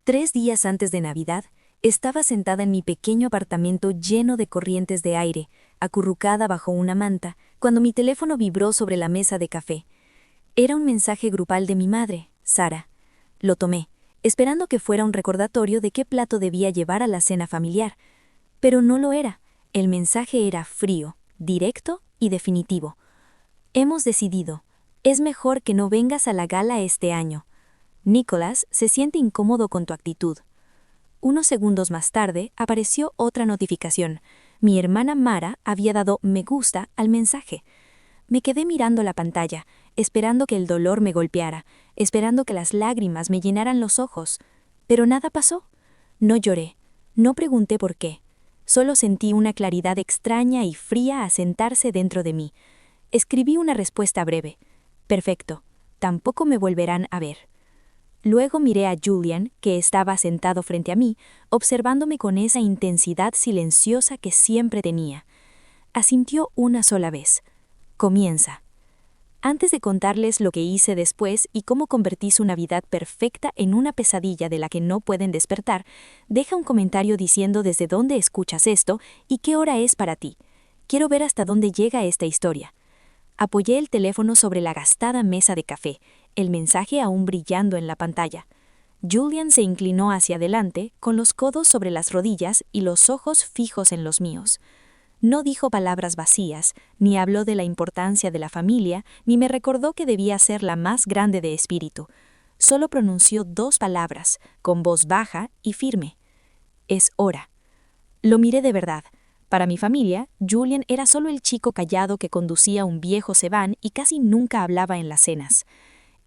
3 días antes de Navidad, estaba sentada en mi pequeño apartamento lleno de corrientes de aire, acurrucada bajo una manta, cuando mi teléfono vibró sobre la mesa de café. Era un mensaje grupal de mi madre, Sara. Lo tomé, esperando que fuera un recordatorio de qué plato debía llevar a la cena familiar. Pero no lo era. El mensaje era frío, directo y definitivo. Hemos decidido. Es mejor que no vengas a la gala este año. Nicholas se siente incómodo con tu actitud. Unos segundos más tarde apareció otra notificación. Mi hermana Mara había dado me gusta al mensaje. Me quedé mirando la pantalla, esperando que el dolor me golpeara, esperando que las lágrimas me llenaran los ojos. Pero nada pasó. No lloré, no pregunté por qué. Solo sentí una claridad extraña y fría asentarse dentro de mí. Escribí una respuesta breve. Perfecto, tampoco me volverán a ver. Luego miré a Julian, que estaba sentado frente a mí, observándome con esa intensidad silenciosa que siempre tenía. Asintió una sola vez. Comienza. Antes de contarles lo que hice después y cómo convertí su Navidad perfecta en una pesadilla de la que no pueden despertar, deja un comentario diciendo desde dónde escuchas esto y qué hora es para ti. Quiero ver hasta dónde llega esta historia. Apoyé el teléfono sobre la gastada mesa de café, el mensaje aún brillando en la pantalla. Julian se inclinó hacia adelante, con los codos sobre las rodillas y los ojos fijos en los míos. No dijo palabras vacías, ni habló de la importancia de la familia, ni me recordó que debía ser la más grande de espíritu. Solo pronunció 2 palabras, con voz baja y firme. Es hora. Lo miré de verdad. Para mi familia, Julian era solo el chico callado que conducía un viejo sedán y casi nunca hablaba en las cenas.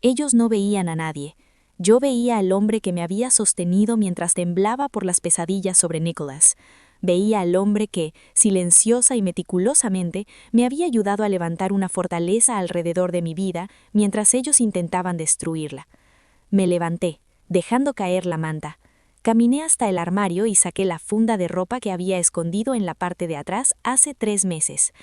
Ellos no veían a nadie. Yo veía al hombre que me había sostenido mientras temblaba por las pesadillas sobre Nicholas. Veía al hombre que, silenciosa y meticulosamente, me había ayudado a levantar una fortaleza alrededor de mi vida mientras ellos intentaban destruirla. Me levanté, dejando caer la manta. Caminé hasta el armario y saqué la funda de ropa que había escondido en la parte de atrás hace 3 meses.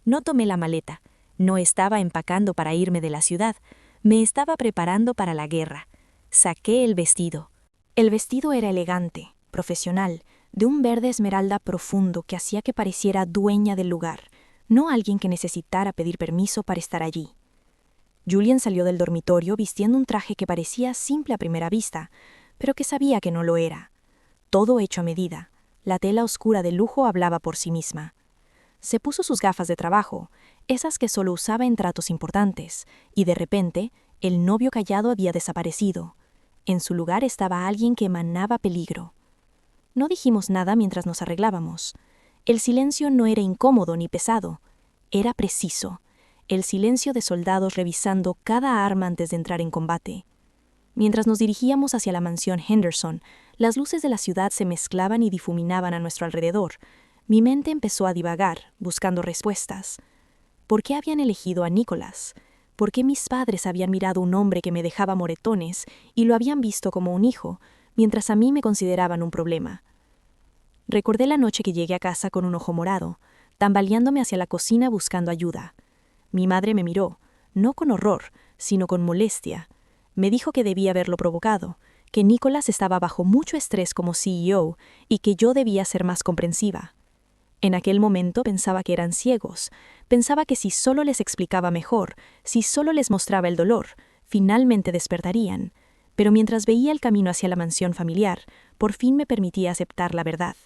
No tomé la maleta. No estaba empacando para irme de la ciudad. Me estaba preparando para la guerra. Saqué el vestido. El vestido era elegante, profesional, de un verde esmeralda profundo que hacía que pareciera dueña del lugar, no alguien que necesitara pedir permiso para estar allí. Julian salió del dormitorio vistiendo un traje que parecía simple a primera vista, pero que sabía que no lo era. Todo hecho a medida. La tela oscura de lujo hablaba por sí misma. Se puso sus gafas de trabajo, esas que solo usaba en tratos importantes, y de repente, el novio callado había desaparecido. En su lugar estaba alguien que emanaba peligro. No dijimos nada mientras nos arreglábamos. El silencio no era incómodo ni pesado. Era preciso. El silencio de soldados revisando cada arma antes de entrar en combate. Mientras nos dirigíamos hacia la mansión Henderson, las luces de la ciudad se mezclaban y difuminaban a nuestro alrededor. Mi mente empezó a divagar, buscando respuestas. ¿Por qué habían elegido a Nicholas? ¿Por qué mis padres habían mirado a un hombre que me dejaba moretones y lo habían visto como un hijo, mientras a mí me consideraban un problema? Recordé la noche que llegué a casa con un ojo morado, tambaleándome hacia la cocina buscando ayuda. Mi madre me miró, no con horror, sino con molestia. Me dijo que debía haberlo provocado, que Nicholas estaba bajo mucho estrés como CEO y que yo debía ser más comprensiva. En aquel momento pensaba que eran ciegos, pensaba que si solo les explicaba mejor, si solo les mostraba el dolor, finalmente despertarían. Pero mientras veía el camino hacia la mansión familiar, por fin me permitía aceptar la verdad.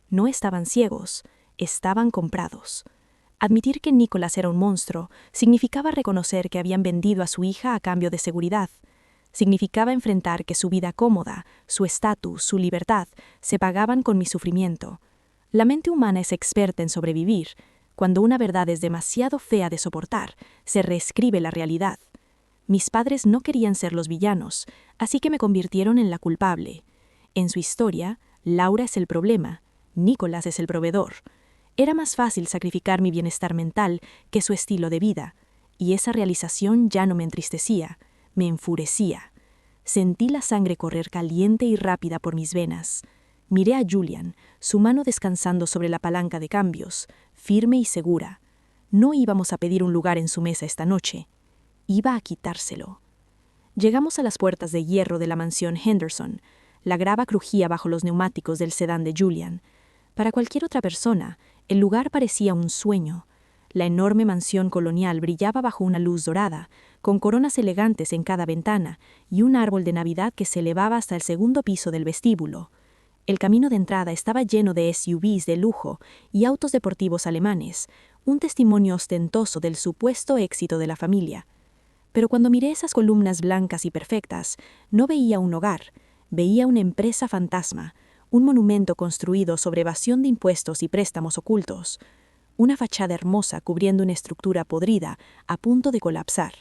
No estaban ciegos, estaban comprados. Admitir que Nicholas era un monstruo significaba reconocer que habían vendido a su hija a cambio de seguridad. Significaba enfrentar que su vida cómoda, su estatus, su libertad, se pagaban con mi sufrimiento. La mente humana es experta en sobrevivir. Cuando una verdad es demasiado fea de soportar, se reescribe la realidad. Mis padres no querían ser los villanos, así que me convirtieron en la culpable. En su historia, Laura es el problema, Nicholas es el proveedor. Era más fácil sacrificar mi bienestar mental que su estilo de vida, y esa realización ya no me entristecía, me enfurecía. Sentí la sangre correr caliente y rápida por mis venas. Miré a Julian, su mano descansando sobre la palanca de cambios, firme y segura. No íbamos a pedir un lugar en su mesa esta noche. Iba a quitárselo. Llegamos a las puertas de hierro de la mansión Henderson. La grava crujía bajo los neumáticos del sedán de Julian. Para cualquier otra persona, el lugar parecía un sueño. La enorme mansión colonial brillaba bajo una luz dorada, con coronas elegantes en cada ventana y un árbol de Navidad que se elevaba hasta el segundo piso del vestíbulo. El camino de entrada estaba lleno de SUVs de lujo y autos deportivos alemanes, un testimonio ostentoso del supuesto éxito de la familia. Pero cuando miré esas columnas blancas y perfectas, no veía un hogar, veía una empresa fantasma, un monumento construido sobre evasión de impuestos y préstamos ocultos. Una fachada hermosa cubriendo una estructura podrida, a punto de colapsar.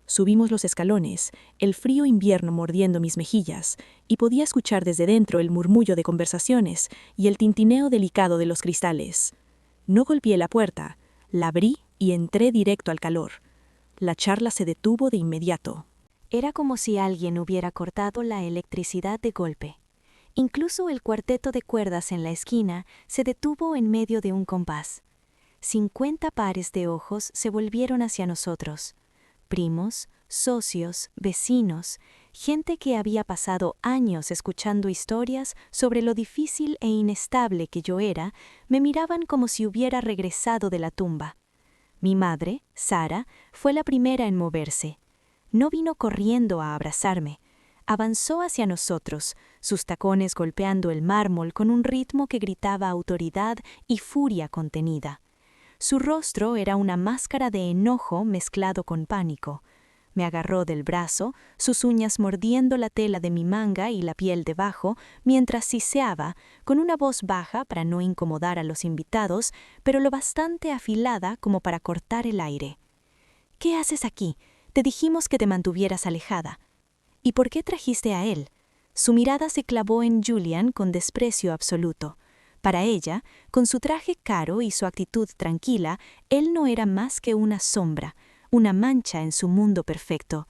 Subimos los escalones, el frío invierno mordiendo mis mejillas, y podía escuchar desde dentro el murmullo de conversaciones y el tintineo delicado de los cristales. No golpeé la puerta, la abrí y entré directo al calor. La charla se detuvo de inmediato. Era como si alguien hubiera cortado la electricidad de golpe. Incluso el cuarteto de cuerdas en la esquina se detuvo en medio de un compás. 50 pares de ojos se volvieron hacia nosotros. Primos, socios, vecinos, gente que había pasado años escuchando historias sobre lo difícil e inestable que yo era, me miraban como si hubiera regresado de la tumba. Mi madre, Sara, fue la primera en moverse. No vino corriendo a abrazarme. Avanzó hacia nosotros, sus tacones golpeando el mármol con un ritmo que gritaba autoridad y furia contenida. Su rostro era una máscara de enojo mezclado con pánico. Me agarró del brazo, sus uñas mordiendo la tela de mi manga y la piel debajo, mientras siseaba, con una voz baja para no incomodar a los invitados, pero lo bastante afilada como para cortar el aire. «¿Qué haces aquí? Te dijimos que te mantuvieras alejada». «¿Y por qué trajiste a él?» Su mirada se clavó en Julian con desprecio absoluto. Para ella, con su traje caro y su actitud tranquila, él no era más que una sombra, una mancha en su mundo perfecto.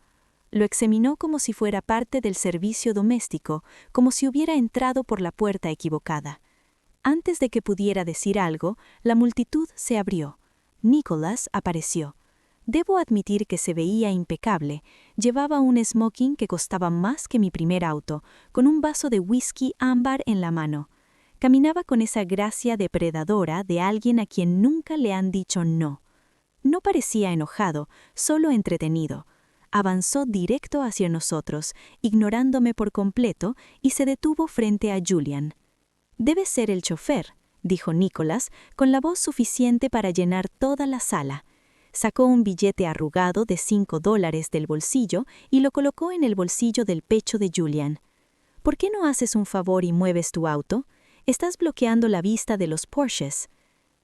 Lo examinó como si fuera parte del servicio doméstico, como si hubiera entrado por la puerta equivocada. Antes de que pudiera decir algo, la multitud se abrió. Nicholas apareció. Debo admitir que se veía impecable. Llevaba un smoking que costaba más que mi primer auto, con un vaso de whisky ámbar en la mano. Caminaba con esa gracia depredadora de alguien a quien nunca le han dicho no. No parecía enojado, solo entretenido. Avanzó directo hacia nosotros, ignorándome por completo, y se detuvo frente a Julian. «Debe ser el chofer», dijo Nicholas, con la voz suficiente para llenar toda la sala. Sacó un billete arrugado de $5 del bolsillo y lo colocó en el bolsillo del pecho de Julian. «¿Por qué no haces un favor y mueves tu auto? Estás bloqueando la vista de los Porsches».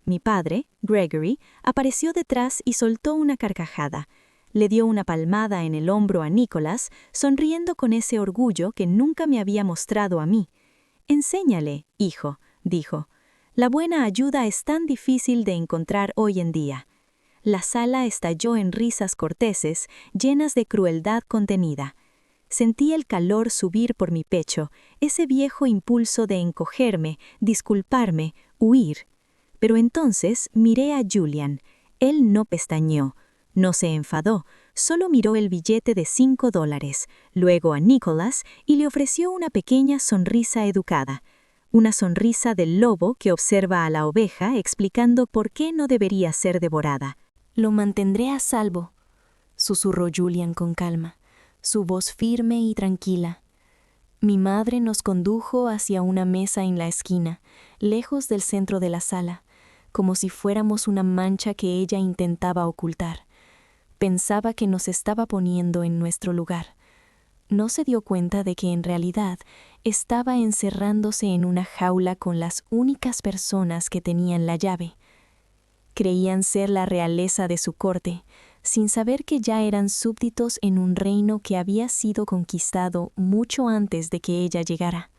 Mi padre, Gregory, apareció detrás y soltó una carcajada. Le dio una palmada en el hombro a Nicholas, sonriendo con ese orgullo que nunca me había mostrado a mí. «Enséñale, hijo», dijo. «La buena ayuda es tan difícil de encontrar hoy en día». La sala estalló en risas corteses, llenas de crueldad contenida. Sentí el calor subir por mi pecho, ese viejo impulso de encogerme, disculparme, huir. Pero entonces miré a Julian. Él no pestañeó, no se enfadó, solo miró el billete de $5, luego a Nicholas y le ofreció una pequeña sonrisa educada. Una sonrisa del lobo que observa a la oveja explicando por qué no debería ser devorada. «Lo mantendré a salvo», susurró Julian con calma, su voz firme y tranquila. Mi madre nos condujo hacia una mesa en la esquina, lejos del centro de la sala, como si fuéramos una mancha que ella intentaba ocultar. Pensaba que nos estaba poniendo en nuestro lugar. No se dio cuenta de que en realidad estaba encerrándose en una jaula con las únicas personas que tenían la llave. Creían ser la realeza de su corte, sin saber que ya eran súbditos en un reino que había sido conquistado mucho antes de que ella llegara.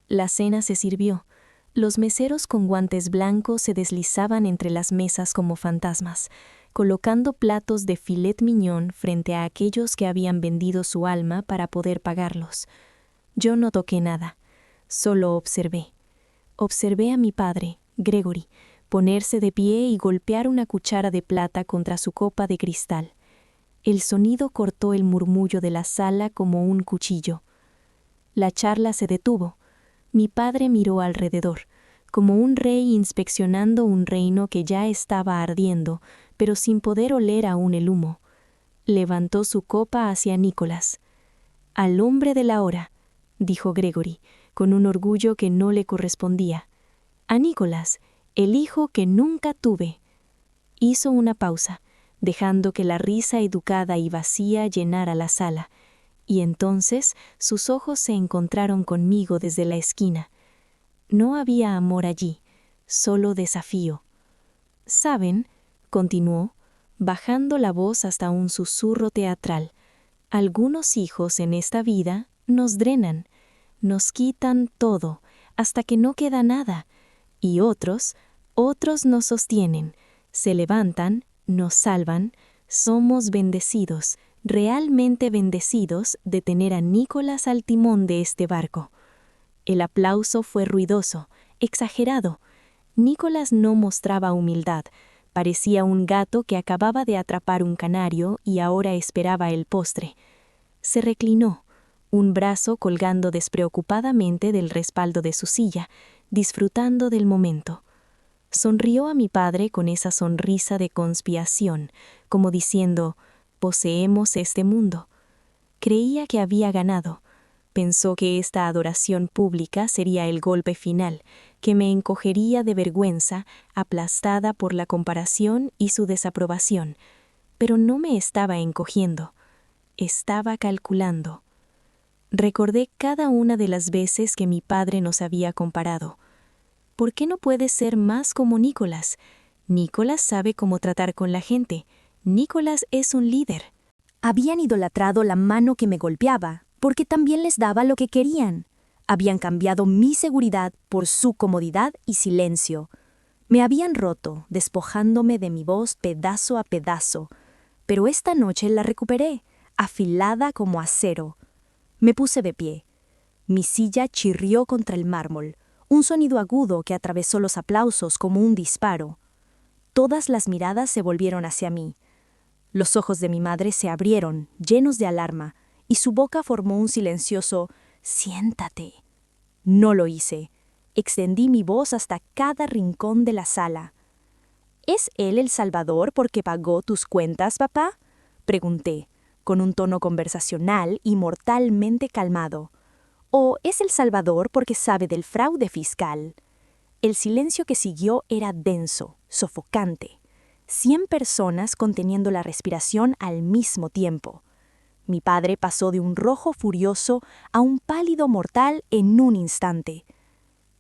La cena se sirvió. Los meseros con guantes blancos se deslizaban entre las mesas como fantasmas, colocando platos de filet mignon frente a aquellos que habían vendido su alma para poder pagarlos. Yo no toqué nada, solo observé. Observé a mi padre, Gregory, ponerse de pie y golpear una cuchara de plata contra su copa de cristal. El sonido cortó el murmullo de la sala como un cuchillo. La charla se detuvo. Mi padre miró alrededor, como un rey inspeccionando un reino que ya estaba ardiendo, pero sin poder oler aún el humo. Levantó su copa hacia Nicholas. «Al hombre de la hora», dijo Gregory, con un orgullo que no le correspondía. «A Nicholas, el hijo que nunca tuve». Hizo una pausa, dejando que la risa educada y vacía llenara la sala, y entonces sus ojos se encontraron conmigo desde la esquina. No había amor allí, solo desafío. «¿Saben?», continuó, bajando la voz hasta un susurro teatral, «algunos hijos en esta vida nos drenan, nos quitan todo, hasta que no queda nada, y otros nos sostienen, se levantan, nos salvan, somos bendecidos, realmente bendecidos de tener a Nicholas al timón de este barco». El aplauso fue ruidoso, exagerado. Nicholas no mostraba humildad. Parecía un gato que acababa de atrapar un canario y ahora esperaba el postre. Se reclinó, un brazo colgando despreocupadamente del respaldo de su silla, disfrutando del momento. Sonrió a mi padre con esa sonrisa de conspiración, como diciendo, «Poseemos este mundo». Creía que había ganado. Pensó que esta adoración pública sería el golpe final, que me encogería de vergüenza, aplastada por la comparación y su desaprobación. Pero no me estaba encogiendo. Estaba calculando. Recordé cada una de las veces que mi padre nos había comparado. ¿Por qué no puedes ser más como Nicholas? Nicholas sabe cómo tratar con la gente. Nicholas es un líder. Habían idolatrado la mano que me golpeaba, porque también les daba lo que querían. Habían cambiado mi seguridad por su comodidad y silencio. Me habían roto, despojándome de mi voz pedazo a pedazo. Pero esta noche la recuperé, afilada como acero. Me puse de pie. Mi silla chirrió contra el mármol, un sonido agudo que atravesó los aplausos como un disparo. Todas las miradas se volvieron hacia mí. Los ojos de mi madre se abrieron, llenos de alarma, y su boca formó un silencioso «siéntate». No lo hice. Extendí mi voz hasta cada rincón de la sala. «¿Es él el Salvador porque pagó tus cuentas, papá?», pregunté, con un tono conversacional y mortalmente calmado. «¿O es el Salvador porque sabe del fraude fiscal?». El silencio que siguió era denso, sofocante. 100 personas conteniendo la respiración al mismo tiempo. Mi padre pasó de un rojo furioso a un pálido mortal en un instante.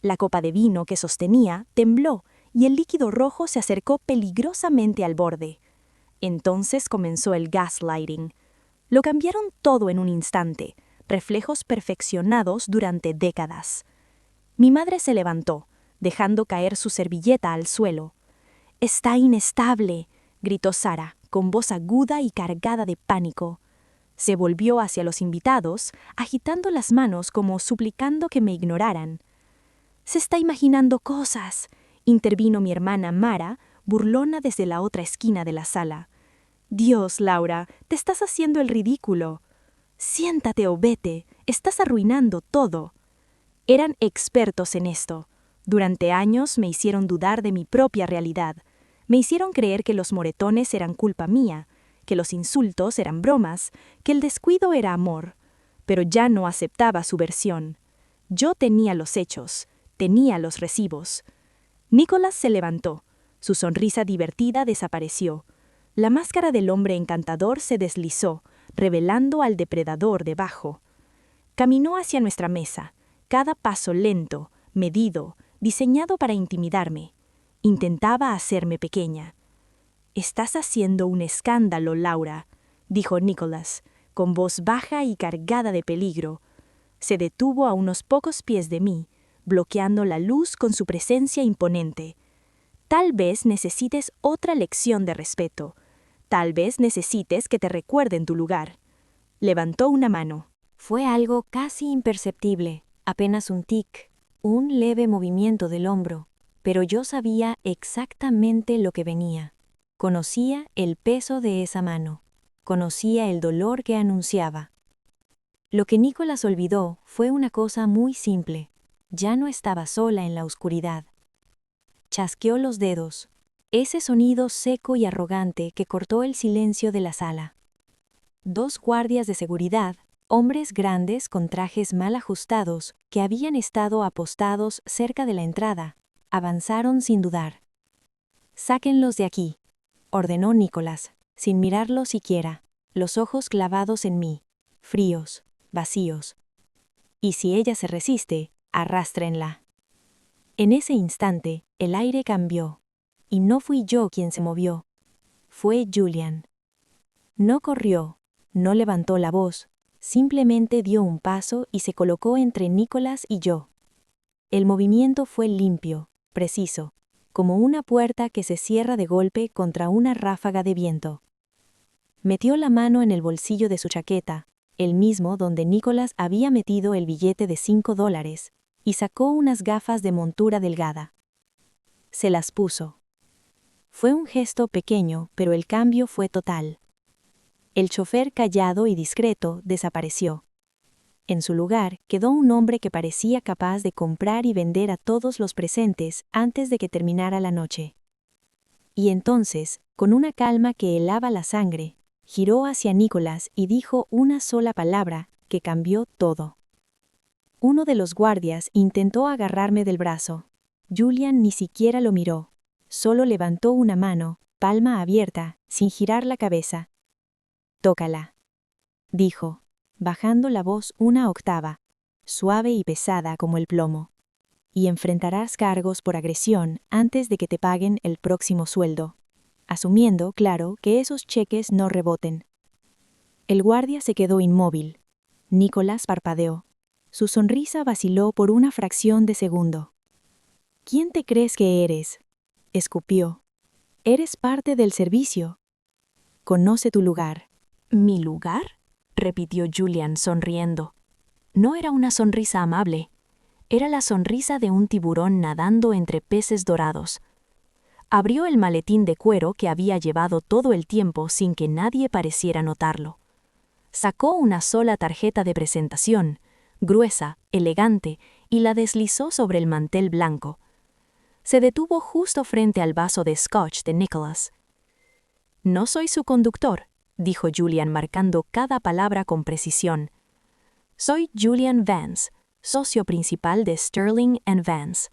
La copa de vino que sostenía tembló y el líquido rojo se acercó peligrosamente al borde. Entonces comenzó el gaslighting. Lo cambiaron todo en un instante, reflejos perfeccionados durante décadas. Mi madre se levantó, dejando caer su servilleta al suelo. «Está inestable», gritó Sara, con voz aguda y cargada de pánico. Se volvió hacia los invitados, agitando las manos como suplicando que me ignoraran. «Se está imaginando cosas», intervino mi hermana Mara, burlona desde la otra esquina de la sala. «Dios, Laura, te estás haciendo el ridículo. Siéntate o vete, estás arruinando todo». Eran expertos en esto. Durante años me hicieron dudar de mi propia realidad. Me hicieron creer que los moretones eran culpa mía, que los insultos eran bromas, que el descuido era amor. Pero ya no aceptaba su versión. Yo tenía los hechos, tenía los recibos. Nicholas se levantó. Su sonrisa divertida desapareció. La máscara del hombre encantador se deslizó, revelando al depredador debajo. Caminó hacia nuestra mesa, cada paso lento, medido, diseñado para intimidarme. Intentaba hacerme pequeña. «Estás haciendo un escándalo, Laura», dijo Nicholas, con voz baja y cargada de peligro. Se detuvo a unos pocos pies de mí, bloqueando la luz con su presencia imponente. «Tal vez necesites otra lección de respeto. Tal vez necesites que te recuerden tu lugar». Levantó una mano. Fue algo casi imperceptible, apenas un tic, un leve movimiento del hombro, pero yo sabía exactamente lo que venía. Conocía el peso de esa mano. Conocía el dolor que anunciaba. Lo que Nicholas olvidó fue una cosa muy simple. Ya no estaba sola en la oscuridad. Chasqueó los dedos. Ese sonido seco y arrogante que cortó el silencio de la sala. 2 guardias de seguridad, hombres grandes con trajes mal ajustados, que habían estado apostados cerca de la entrada, avanzaron sin dudar. «Sáquenlos de aquí», ordenó Nicholas, sin mirarlo siquiera, los ojos clavados en mí, fríos, vacíos. «Y si ella se resiste, arrástrenla». En ese instante, el aire cambió, y no fui yo quien se movió. Fue Julian. No corrió, no levantó la voz, simplemente dio un paso y se colocó entre Nicholas y yo. El movimiento fue limpio, preciso, como una puerta que se cierra de golpe contra una ráfaga de viento. Metió la mano en el bolsillo de su chaqueta, el mismo donde Nicholas había metido el billete de $5, y sacó unas gafas de montura delgada. Se las puso. Fue un gesto pequeño, pero el cambio fue total. El chofer callado y discreto desapareció. En su lugar quedó un hombre que parecía capaz de comprar y vender a todos los presentes antes de que terminara la noche. Y entonces, con una calma que helaba la sangre, giró hacia Nicholas y dijo una sola palabra que cambió todo. Uno de los guardias intentó agarrarme del brazo. Julian ni siquiera lo miró. Solo levantó una mano, palma abierta, sin girar la cabeza. «Tócala», dijo, bajando la voz una octava, suave y pesada como el plomo. «Y enfrentarás cargos por agresión antes de que te paguen el próximo sueldo, asumiendo, claro, que esos cheques no reboten». El guardia se quedó inmóvil. Nicholas parpadeó. Su sonrisa vaciló por una fracción de segundo. «¿Quién te crees que eres?», escupió. «Eres parte del servicio. Conoce tu lugar». ¿Mi lugar?, repitió Julian sonriendo. No era una sonrisa amable. Era la sonrisa de un tiburón nadando entre peces dorados. Abrió el maletín de cuero que había llevado todo el tiempo sin que nadie pareciera notarlo. Sacó una sola tarjeta de presentación, gruesa, elegante, y la deslizó sobre el mantel blanco. Se detuvo justo frente al vaso de scotch de Nicholas. «No soy su conductor», dijo Julian marcando cada palabra con precisión. «Soy Julian Vance, socio principal de Sterling & Vance.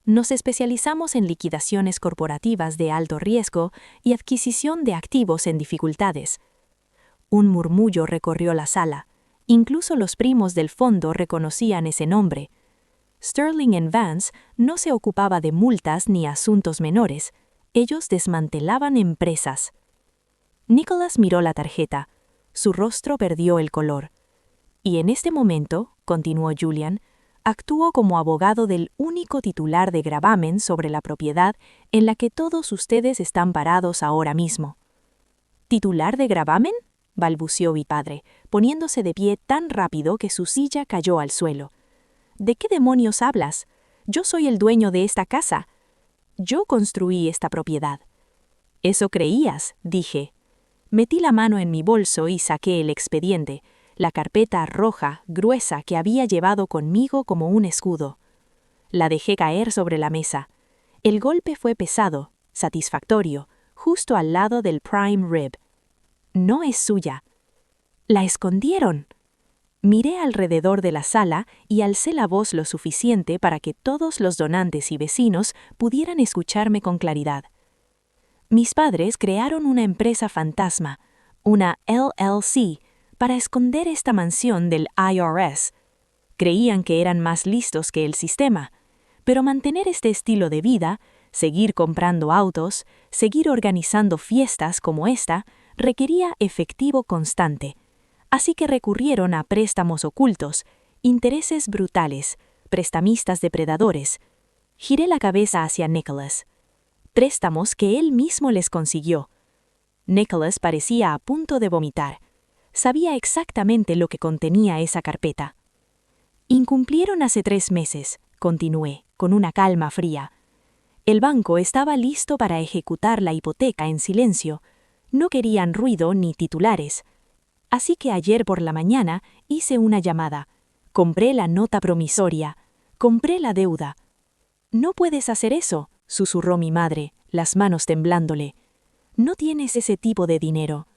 Nos especializamos en liquidaciones corporativas de alto riesgo y adquisición de activos en dificultades». Un murmullo recorrió la sala. Incluso los primos del fondo reconocían ese nombre. Sterling & Vance no se ocupaba de multas ni asuntos menores. Ellos desmantelaban empresas. Nicholas miró la tarjeta. Su rostro perdió el color. «Y en este momento», continuó Julian, «actúo como abogado del único titular de gravamen sobre la propiedad en la que todos ustedes están parados ahora mismo». «¿Titular de gravamen?», balbuceó mi padre, poniéndose de pie tan rápido que su silla cayó al suelo. «¿De qué demonios hablas? Yo soy el dueño de esta casa. Yo construí esta propiedad». «Eso creías», dije. Metí la mano en mi bolso y saqué el expediente, la carpeta roja, gruesa que había llevado conmigo como un escudo. La dejé caer sobre la mesa. El golpe fue pesado, satisfactorio, justo al lado del prime rib. «No es suya». «La escondieron». Miré alrededor de la sala y alcé la voz lo suficiente para que todos los donantes y vecinos pudieran escucharme con claridad. Mis padres crearon una empresa fantasma, una LLC, para esconder esta mansión del IRS. Creían que eran más listos que el sistema, pero mantener este estilo de vida, seguir comprando autos, seguir organizando fiestas como esta, requería efectivo constante. Así que recurrieron a préstamos ocultos, intereses brutales, prestamistas depredadores. Giré la cabeza hacia Nicholas. Préstamos que él mismo les consiguió. Nicholas parecía a punto de vomitar. Sabía exactamente lo que contenía esa carpeta. «Incumplieron hace 3 meses», continué, con una calma fría. El banco estaba listo para ejecutar la hipoteca en silencio. No querían ruido ni titulares. Así que ayer por la mañana hice una llamada. Compré la nota promisoria. Compré la deuda. «No puedes hacer eso», susurró mi madre, las manos temblándole. «No tienes ese tipo de dinero».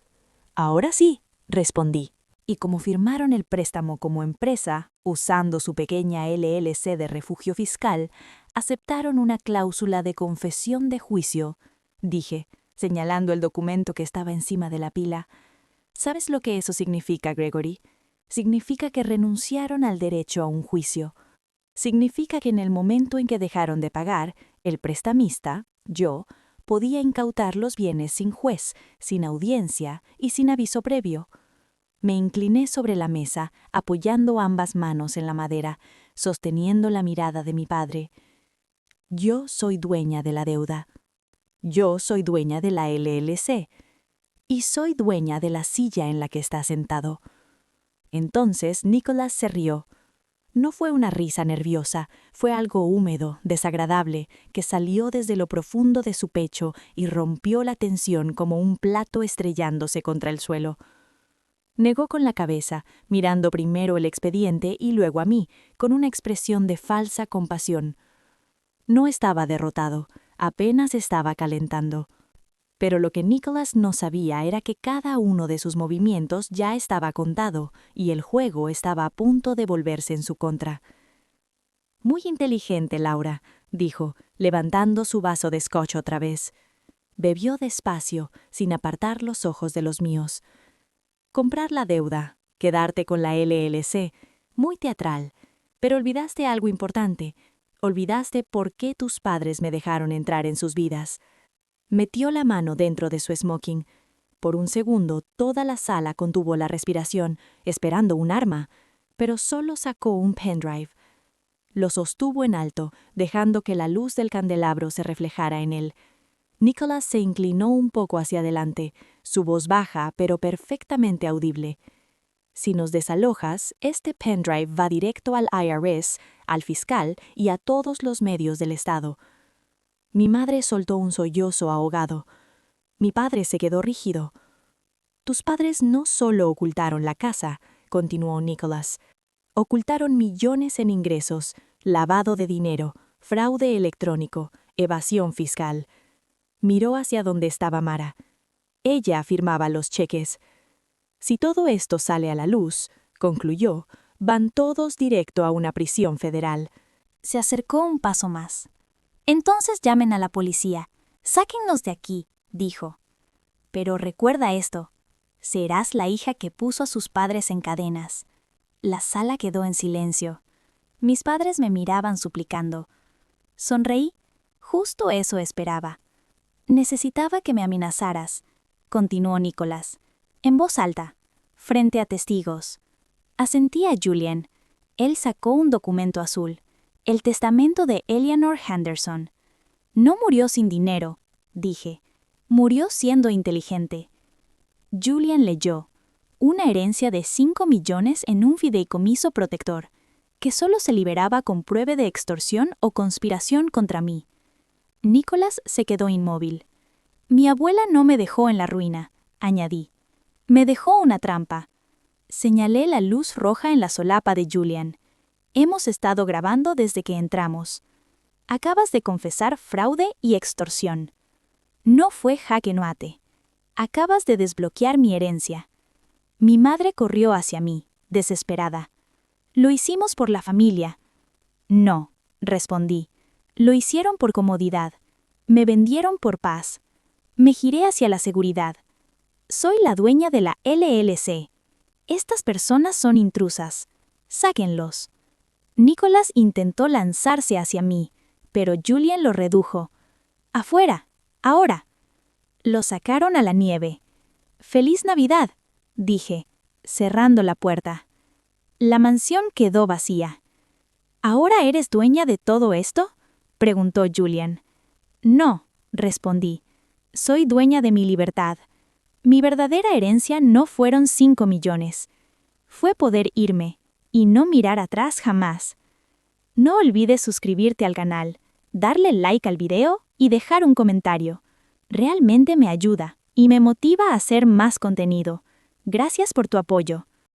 «Ahora sí», respondí. Y como firmaron el préstamo como empresa, usando su pequeña LLC de refugio fiscal, aceptaron una cláusula de confesión de juicio, dije, señalando el documento que estaba encima de la pila. ¿Sabes lo que eso significa, Gregory? Significa que renunciaron al derecho a un juicio. Significa que en el momento en que dejaron de pagar, el prestamista, yo, podía incautar los bienes sin juez, sin audiencia y sin aviso previo. Me incliné sobre la mesa, apoyando ambas manos en la madera, sosteniendo la mirada de mi padre. Yo soy dueña de la deuda. Yo soy dueña de la LLC. Y soy dueña de la silla en la que está sentado. Entonces Nicholas se rió. No fue una risa nerviosa, fue algo húmedo, desagradable, que salió desde lo profundo de su pecho y rompió la tensión como un plato estrellándose contra el suelo. Negó con la cabeza, mirando primero el expediente y luego a mí, con una expresión de falsa compasión. No estaba derrotado, apenas estaba calentando. Pero lo que Nicholas no sabía era que cada uno de sus movimientos ya estaba contado y el juego estaba a punto de volverse en su contra. «Muy inteligente, Laura», dijo, levantando su vaso de scotch otra vez. Bebió despacio, sin apartar los ojos de los míos. «Comprar la deuda, quedarte con la LLC, muy teatral, pero olvidaste algo importante. Olvidaste por qué tus padres me dejaron entrar en sus vidas». Metió la mano dentro de su smoking. Por un segundo, toda la sala contuvo la respiración, esperando un arma, pero solo sacó un pendrive. Lo sostuvo en alto, dejando que la luz del candelabro se reflejara en él. Nicholas se inclinó un poco hacia adelante, su voz baja pero perfectamente audible. «Si nos desalojas, este pendrive va directo al IRS, al fiscal y a todos los medios del Estado». Mi madre soltó un sollozo ahogado. Mi padre se quedó rígido. «Tus padres no solo ocultaron la casa», continuó Nicholas. «Ocultaron millones en ingresos, lavado de dinero, fraude electrónico, evasión fiscal». Miró hacia donde estaba Mara. Ella firmaba los cheques. «Si todo esto sale a la luz», concluyó, «van todos directo a una prisión federal». Se acercó un paso más. «Entonces llamen a la policía. Sáquennos de aquí», dijo. «Pero recuerda esto. Serás la hija que puso a sus padres en cadenas». La sala quedó en silencio. Mis padres me miraban suplicando. Sonreí. Justo eso esperaba. «Necesitaba que me amenazaras», continuó Nicholas, en voz alta, frente a testigos. Asentí a Julian. Él sacó un documento azul. El testamento de Eleanor Henderson. «No murió sin dinero», dije. «Murió siendo inteligente». Julian leyó. Una herencia de 5 millones en un fideicomiso protector, que solo se liberaba con prueba de extorsión o conspiración contra mí. Nicholas se quedó inmóvil. «Mi abuela no me dejó en la ruina», añadí. «Me dejó una trampa». Señalé la luz roja en la solapa de Julian. «Hemos estado grabando desde que entramos. Acabas de confesar fraude y extorsión. No fue jaque mate. Acabas de desbloquear mi herencia». Mi madre corrió hacia mí, desesperada. «Lo hicimos por la familia». «No», respondí. «Lo hicieron por comodidad. Me vendieron por paz». Me giré hacia la seguridad. «Soy la dueña de la LLC. Estas personas son intrusas. Sáquenlos». Nicholas intentó lanzarse hacia mí, pero Julian lo redujo. «Afuera, ahora». Lo sacaron a la nieve. «¡Feliz Navidad!», dije, cerrando la puerta. La mansión quedó vacía. «¿Ahora eres dueña de todo esto?», preguntó Julian. «No», respondí. «Soy dueña de mi libertad. Mi verdadera herencia no fueron 5 millones. Fue poder irme y no mirar atrás jamás». No olvides suscribirte al canal, darle like al video y dejar un comentario. Realmente me ayuda y me motiva a hacer más contenido. Gracias por tu apoyo.